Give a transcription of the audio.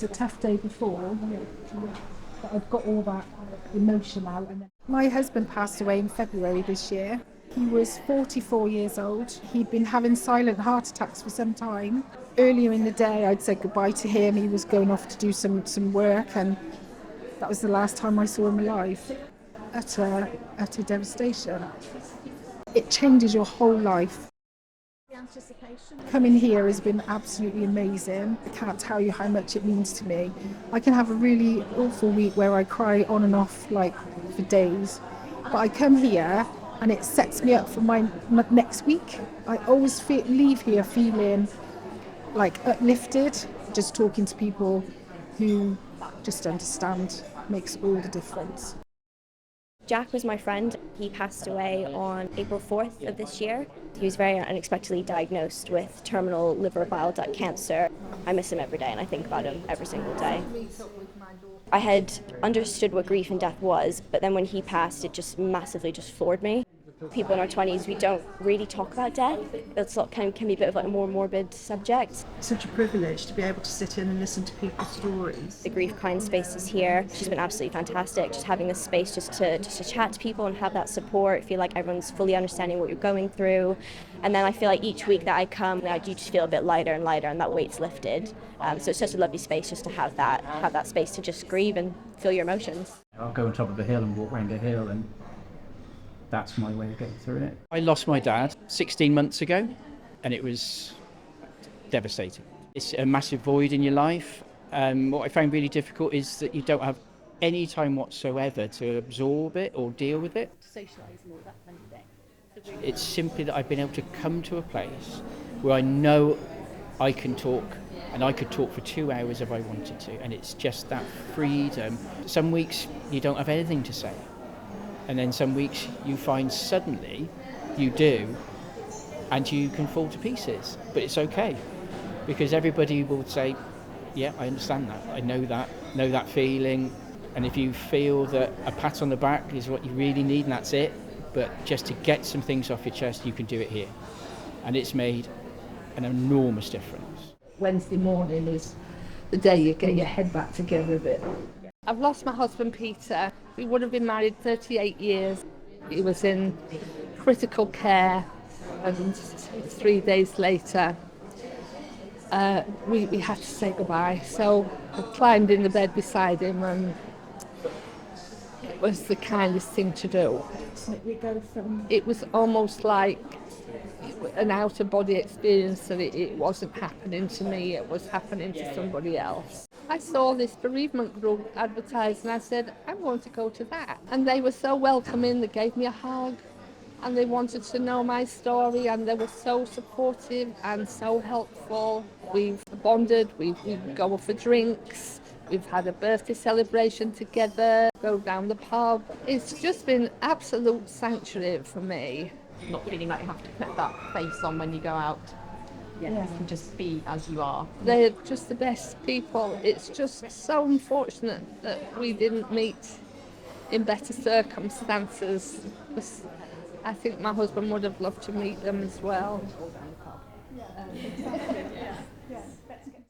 was a tough day before, but I've got all that emotion out. My husband passed away in February this year. He was 44 years old. He'd been having silent heart attacks for some time. Earlier in the day, I'd said goodbye to him. He was going off to do some work, and that was the last time I saw him alive. Utter devastation. It changes your whole life. Coming here has been absolutely amazing. I can't tell you how much it means to me. I can have a really awful week where I cry on and off like for days, but I come here and it sets me up for my next week. I always leave here feeling like uplifted. Just talking to people who just understand makes all the difference. Jack was my friend. He passed away on April 4th of this year. He was very unexpectedly diagnosed with terminal liver bile duct cancer. I miss him every day and I think about him every single day. I had understood what grief and death was, but then when he passed, it just massively floored me. People in our 20s, we don't really talk about death. It's can be a bit of like a more morbid subject. Such a privilege to be able to sit in and listen to people's stories. The Grief Kind space is here. She's been absolutely fantastic. Just having this space just to chat to people and have that support, feel like everyone's fully understanding what you're going through. And then I feel like each week that I come, I do just feel a bit lighter and lighter, and that weight's lifted. So it's just a lovely space just to have that space to just grieve and feel your emotions. I'll go on top of a hill and walk around a hill, and that's my way of getting through it. I lost my dad 16 months ago, and it was devastating. It's a massive void in your life. What I found really difficult is that you don't have any time whatsoever to absorb it or deal with it. Socialise and all that kind of thing. It's simply that I've been able to come to a place where I know I can talk, and I could talk for 2 hours if I wanted to, and it's just that freedom. Some weeks you don't have anything to say. And then some weeks you find suddenly you do, and you can fall to pieces. But it's okay, because everybody will say, yeah, I understand that, I know that feeling. And if you feel that a pat on the back is what you really need and that's it, but just to get some things off your chest, you can do it here. And it's made an enormous difference. Wednesday morning is the day you get your head back together a bit. I've lost my husband Peter. We would have been married 38 years. He was in critical care, and 3 days later we had to say goodbye. So I climbed in the bed beside him, and it was the kindest thing to do. It was almost like an out-of-body experience, that it wasn't happening to me, it was happening to somebody else. I saw this bereavement group advertised, and I said, I want to go to that. And they were so welcoming, they gave me a hug, and they wanted to know my story, and they were so supportive and so helpful. We've bonded, we go for drinks, we've had a birthday celebration together, go down the pub. It's just been absolute sanctuary for me. Not feeling like you have to put that face on when you go out. Yeah. You can just be as you are. They're just the best people. It's just so unfortunate that we didn't meet in better circumstances. I think my husband would have loved to meet them as well.